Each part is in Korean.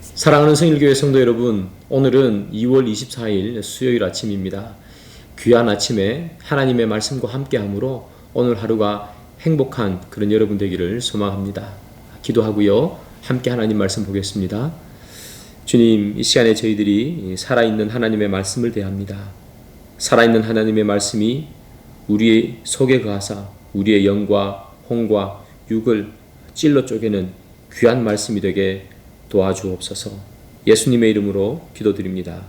사랑하는 성일교회 성도 여러분, 오늘은 2월 24일 수요일 아침입니다. 귀한 아침에 하나님의 말씀과 함께하므로 오늘 하루가 행복한 그런 여러분 되기를 소망합니다. 기도하고요. 함께 하나님 말씀 보겠습니다. 주님, 이 시간에 저희들이 살아있는 하나님의 말씀을 대합니다. 살아있는 하나님의 말씀이 우리 속에 거하사 우리의 영과 혼과 육을 찔러 쪼개는 귀한 말씀이 되게 도와주옵소서. 예수님의 이름으로 기도드립니다.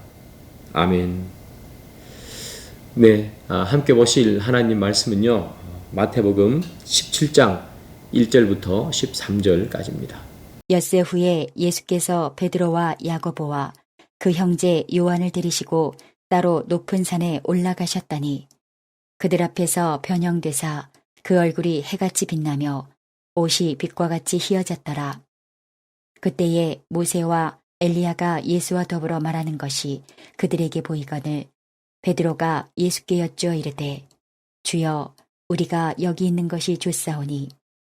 아멘. 네, 함께 보실 하나님 말씀은요, 마태복음 17장 1절부터 13절까지입니다. 엿새 후에 예수께서 베드로와 야고보와 그 형제 요한을 데리시고 따로 높은 산에 올라가셨더니 그들 앞에서 변형되사 그 얼굴이 해같이 빛나며 옷이 빛과 같이 희어졌더라. 그때에 모세와 엘리야가 예수와 더불어 말하는 것이 그들에게 보이거늘 베드로가 예수께 여쭈어 이르되 주여 우리가 여기 있는 것이 좋사오니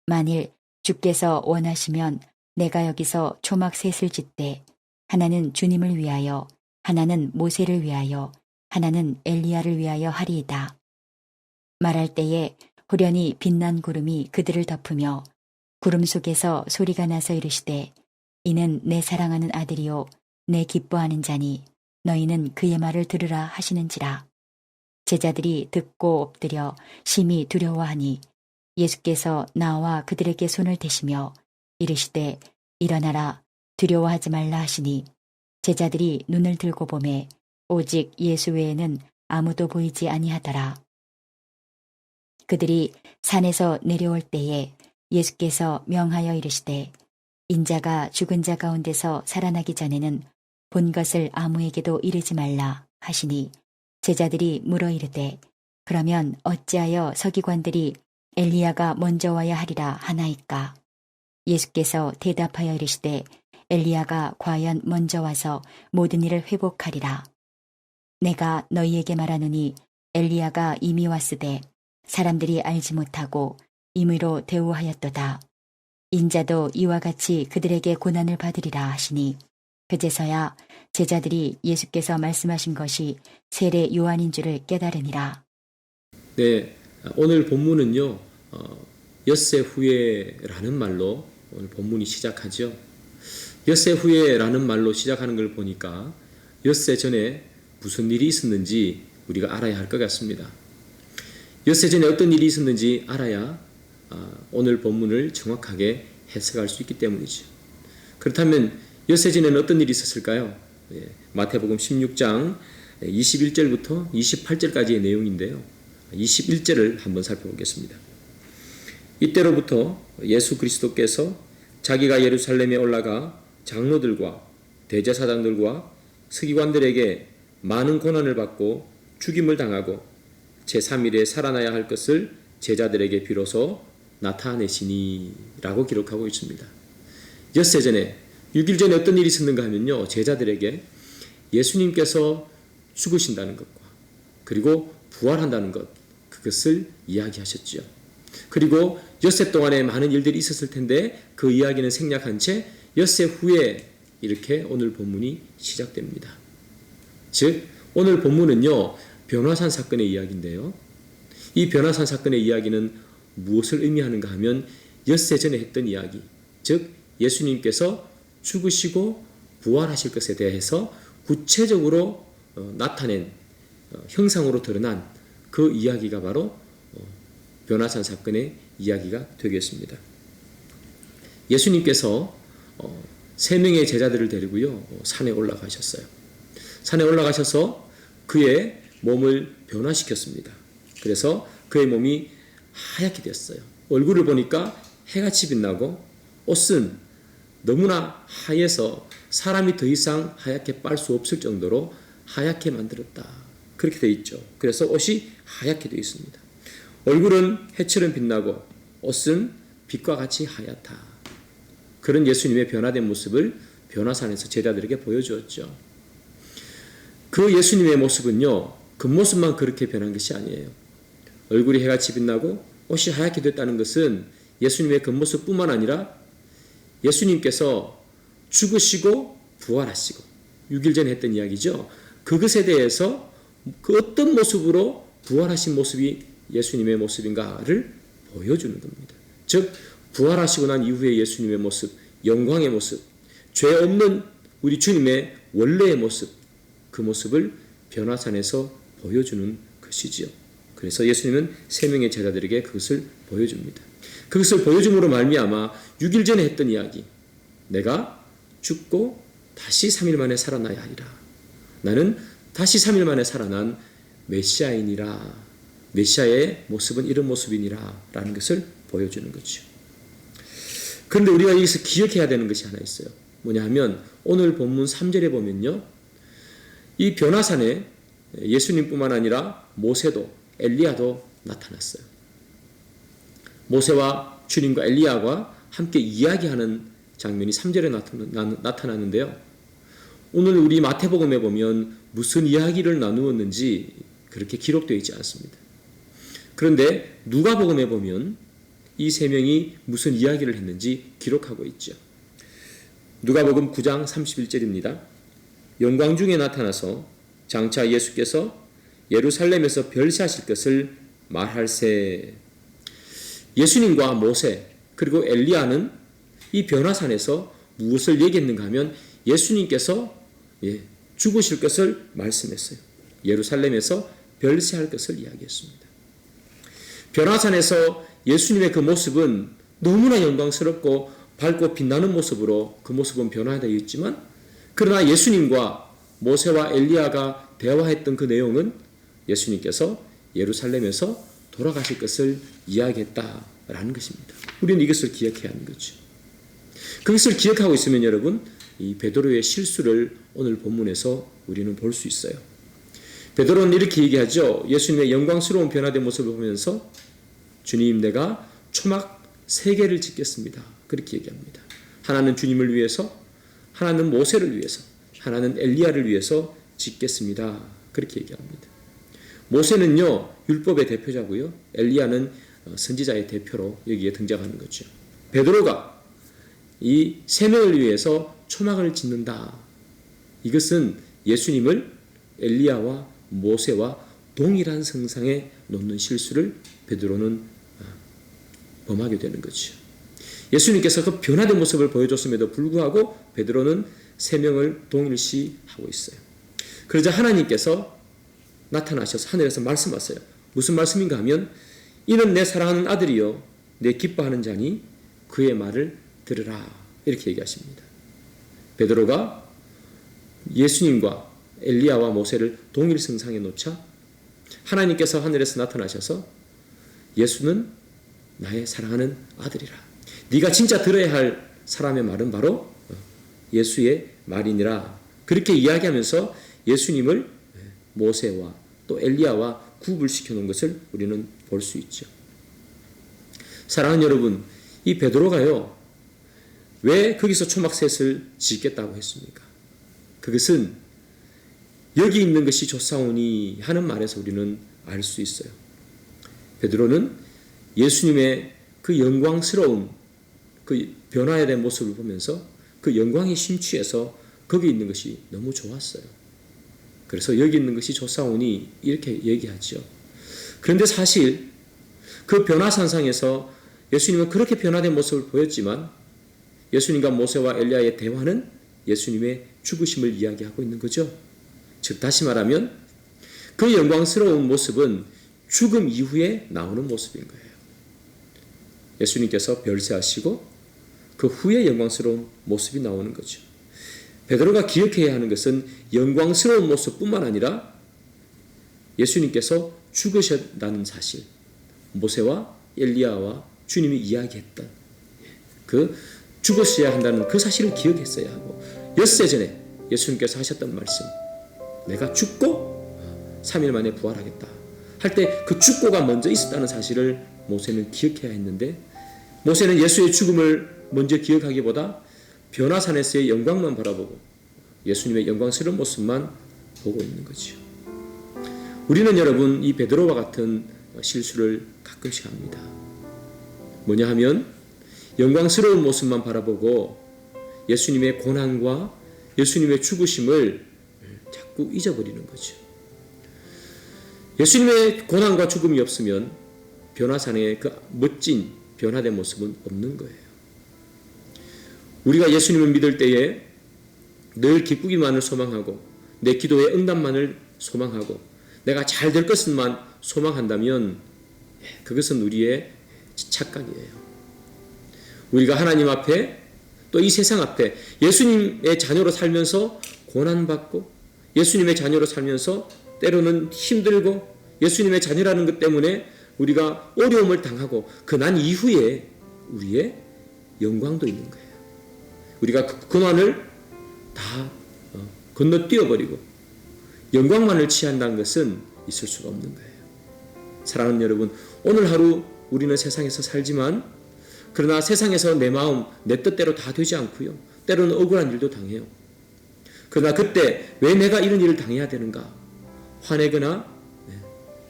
만일 주께서 원하시면 내가 여기서 초막 셋을 짓되 하나는 주님을 위하여 하나는 모세를 위하여 하나는 엘리야를 위하여 하리이다. 말할 때에 후련히 빛난 구름이 그들을 덮으며 구름 속에서 소리가 나서 이르시되 이는 내 사랑하는 아들이요 내 기뻐하는 자니 너희는 그의 말을 들으라 하시는지라. 제자들이 듣고 엎드려 심히 두려워하니 예수께서 나와 그들에게 손을 대시며 이르시되 일어나라 두려워하지 말라 하시니 제자들이 눈을 들고 보매 오직 예수 외에는 아무도 보이지 아니하더라. 그들이 산에서 내려올 때에 예수께서 명하여 이르시되 인자가 죽은 자 가운데서 살아나기 전에는 본 것을 아무에게도 이르지 말라 하시니 제자들이 물어 이르되 그러면 어찌하여 서기관들이 엘리야가 먼저 와야 하리라 하나이까. 예수께서 대답하여 이르시되 엘리야가 과연 먼저 와서 모든 일을 회복하리라. 내가 너희에게 말하노니 엘리야가 이미 왔으되 사람들이 알지 못하고 임의로 대우하였도다. 인자도 이와 같이 그들에게 고난을 받으리라 하시니 그제서야 제자들이 예수께서 말씀하신 것이 세례 요한인 줄을 깨달으니라. 네, 오늘 본문은요, 엿새 후에라는 말로 오늘 본문이 시작하죠. 엿새 후에라는 말로 시작하는 걸 보니까 엿새 전에 무슨 일이 있었는지 우리가 알아야 할 것 같습니다. 엿새 전에 어떤 일이 있었는지 알아야 오늘 본문을 정확하게 해석할 수 있기 때문이죠. 그렇다면 엿새 전에는 어떤 일이 있었을까요? 마태복음 16장 21절부터 28절까지의 내용인데요. 21절을 한번 살펴보겠습니다. 이때로부터 예수 그리스도께서 자기가 예루살렘에 올라가 장로들과 대제사장들과 서기관들에게 많은 고난을 받고 죽임을 당하고 제3일에 살아나야 할 것을 제자들에게 비로소 나타내시니 라고 기록하고 있습니다. 엿새 전에 6일 전에 어떤 일이 있었는가 하면요, 제자들에게 예수님께서 죽으신다는 것과 그리고 부활한다는 것, 그것을 이야기하셨지요. 그리고 엿새 동안에 많은 일들이 있었을 텐데 그 이야기는 생략한 채 엿새 후에 이렇게 오늘 본문이 시작됩니다. 즉 오늘 본문은요, 변화산 사건의 이야기인데요, 이 변화산 사건의 이야기는 무엇을 의미하는가 하면 엿새 전에 했던 이야기, 즉 예수님께서 죽으시고 부활하실 것에 대해서 구체적으로 나타낸 형상으로 드러난 그 이야기가 바로 변화산 사건의 이야기가 되겠습니다. 예수님께서 3명의 제자들을 데리고요, 산에 올라가셨어요. 산에 올라가셔서 그의 몸을 변화시켰습니다. 그래서 그의 몸이 하얗게 됐어요. 얼굴을 보니까 해같이 빛나고 옷은 너무나 하얘서 사람이 더 이상 하얗게 빨 수 없을 정도로 하얗게 만들었다. 그렇게 되어 있죠. 그래서 옷이 하얗게 되어 있습니다. 얼굴은 해처럼 빛나고 옷은 빛과 같이 하얗다. 그런 예수님의 변화된 모습을 변화산에서 제자들에게 보여주었죠. 그 예수님의 모습은요, 겉모습만 그렇게 변한 것이 아니에요. 얼굴이 해같이 빛나고 옷이 하얗게 됐다는 것은 예수님의 겉모습뿐만 아니라 예수님께서 죽으시고 부활하시고 6일 전에 했던 이야기죠. 그것에 대해서 그 어떤 모습으로 부활하신 모습이 예수님의 모습인가를 보여주는 겁니다. 즉 부활하시고 난 이후에 예수님의 모습, 영광의 모습, 죄 없는 우리 주님의 원래의 모습, 그 모습을 변화산에서 보여주는 것이지요. 그래서 예수님은 세 명의 제자들에게 그것을 보여줍니다. 그것을 보여줌으로 말미암아 6일 전에 했던 이야기, 내가 죽고 다시 3일 만에 살아나야 하리라. 나는 다시 3일 만에 살아난 메시아이니라. 메시아의 모습은 이런 모습이니라 라는 것을 보여주는 거죠. 그런데 우리가 여기서 기억해야 되는 것이 하나 있어요. 뭐냐 하면 오늘 본문 3절에 보면요, 이 변화산에 예수님뿐만 아니라 모세도 엘리야도 나타났어요. 모세와 주님과 엘리야가 함께 이야기하는 장면이 3절에 나타나는데요. 오늘 우리 마태복음에 보면 무슨 이야기를 나누었는지 그렇게 기록되어 있지 않습니다. 그런데 누가복음에 보면 이 세 명이 무슨 이야기를 했는지 기록하고 있죠. 누가복음 9장 31절입니다. 영광 중에 나타나서 장차 예수께서 예루살렘에서 별세하실 것을 말할세. 예수님과 모세 그리고 엘리야는 이 변화산에서 무엇을 얘기했는가 하면 예수님께서 죽으실 것을 말씀했어요. 예루살렘에서 별세할 것을 이야기했습니다. 변화산에서 예수님의 그 모습은 너무나 영광스럽고 밝고 빛나는 모습으로 그 모습은 변화되어 있지만, 그러나 예수님과 모세와 엘리야가 대화했던 그 내용은 예수님께서 예루살렘에서 돌아가실 것을 이야기했다라는 것입니다. 우리는 이것을 기억해야 하는 거죠. 그것을 기억하고 있으면 여러분, 이 베드로의 실수를 오늘 본문에서 우리는 볼 수 있어요. 베드로는 이렇게 얘기하죠. 예수님의 영광스러운 변화된 모습을 보면서 주님, 내가 초막 3개를 짓겠습니다. 그렇게 얘기합니다. 하나는 주님을 위해서, 하나는 모세를 위해서, 하나는 엘리야를 위해서 짓겠습니다. 그렇게 얘기합니다. 모세는요, 율법의 대표자고요. 엘리야는 선지자의 대표로 여기에 등장하는 거죠. 베드로가 이 3명을 위해서 초막을 짓는다. 이것은 예수님을 엘리야와 모세와 동일한 성상에 놓는 실수를 베드로는 범하게 되는 거죠. 예수님께서 그 변화된 모습을 보여줬음에도 불구하고 베드로는 3명을 동일시하고 있어요. 그러자 하나님께서 나타나셔서 하늘에서 말씀하세요. 무슨 말씀인가 하면, 이는 내 사랑하는 아들이요 내 기뻐하는 자니 그의 말을 들으라. 이렇게 얘기하십니다. 베드로가 예수님과 엘리야와 모세를 동일 성상에 놓자 하나님께서 하늘에서 나타나셔서 예수는 나의 사랑하는 아들이라. 네가 진짜 들어야 할 사람의 말은 바로 예수의 말이니라. 그렇게 이야기하면서 예수님을 모세와 또 엘리야와 구분시켜 놓은 것을 우리는 볼 수 있죠. 사랑하는 여러분, 이 베드로가요, 왜 거기서 초막셋을 짓겠다고 했습니까? 그것은 여기 있는 것이 좋사오니 하는 말에서 우리는 알 수 있어요. 베드로는 예수님의 그 영광스러운 그 변화에 대한 모습을 보면서 그 영광에 심취해서 거기 있는 것이 너무 좋았어요. 그래서 여기 있는 것이 좋사오니 이렇게 얘기하죠. 그런데 사실 그 변화산상에서 예수님은 그렇게 변화된 모습을 보였지만 예수님과 모세와 엘리야의 대화는 예수님의 죽으심을 이야기하고 있는 거죠. 즉 다시 말하면 그 영광스러운 모습은 죽음 이후에 나오는 모습인 거예요. 예수님께서 별세하시고 그 후에 영광스러운 모습이 나오는 거죠. 베드로가 기억해야 하는 것은 영광스러운 모습뿐만 아니라 예수님께서 죽으셨다는 사실, 모세와 엘리야와 주님이 이야기했던 그 죽으셔야 한다는 그 사실을 기억했어야 하고, 엿새 전에 예수님께서 하셨던 말씀, 내가 죽고 3일 만에 부활하겠다 할 때 그 죽고가 먼저 있었다는 사실을 모세는 기억해야 했는데, 모세는 예수의 죽음을 먼저 기억하기보다 변화산에서의 영광만 바라보고 예수님의 영광스러운 모습만 보고 있는 거죠. 우리는 여러분 이 베드로와 같은 실수를 가끔씩 합니다. 뭐냐 하면 영광스러운 모습만 바라보고 예수님의 고난과 예수님의 죽으심을 자꾸 잊어버리는 거죠. 예수님의 고난과 죽음이 없으면 변화산의 그 멋진 변화된 모습은 없는 거예요. 우리가 예수님을 믿을 때에 늘 기쁘기만을 소망하고 내 기도의 응답만을 소망하고 내가 잘 될 것만 소망한다면 그것은 우리의 착각이에요. 우리가 하나님 앞에 또 이 세상 앞에 예수님의 자녀로 살면서 고난받고 예수님의 자녀로 살면서 때로는 힘들고 예수님의 자녀라는 것 때문에 우리가 어려움을 당하고 그 난 이후에 우리의 영광도 있는 거예요. 우리가 그 고난을 다 건너뛰어버리고 영광만을 취한다는 것은 있을 수가 없는 거예요. 사랑하는 여러분, 오늘 하루 우리는 세상에서 살지만 그러나 세상에서 내 마음, 내 뜻대로 다 되지 않고요. 때로는 억울한 일도 당해요. 그러나 그때 왜 내가 이런 일을 당해야 되는가? 화내거나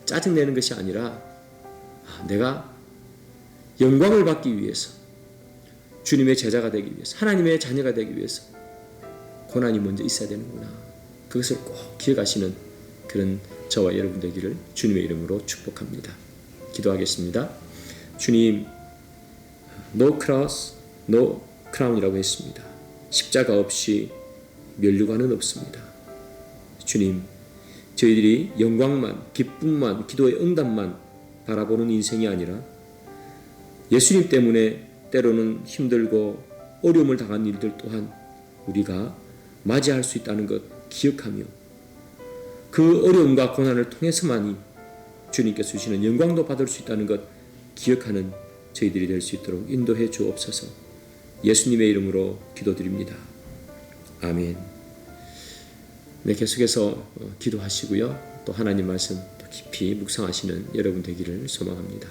짜증내는 것이 아니라 내가 영광을 받기 위해서 주님의 제자가 되기 위해서 하나님의 자녀가 되기 위해서 고난이 먼저 있어야 되는구나. 그것을 꼭 기억하시는 그런 저와 여러분 되기를 주님의 이름으로 축복합니다. 기도하겠습니다. 주님, No cross, no crown이라고 했습니다. 십자가 없이 면류관은 없습니다. 주님, 저희들이 영광만, 기쁨만, 기도의 응답만 바라보는 인생이 아니라 예수님 때문에 때로는 힘들고 어려움을 당한 일들 또한 우리가 맞이할 수 있다는 것 기억하며 그 어려움과 고난을 통해서만이 주님께서 주시는 영광도 받을 수 있다는 것 기억하는 저희들이 될 수 있도록 인도해 주옵소서. 예수님의 이름으로 기도드립니다. 아멘. 네, 계속해서 기도하시고요. 또 하나님 말씀 더 깊이 묵상하시는 여러분 되기를 소망합니다.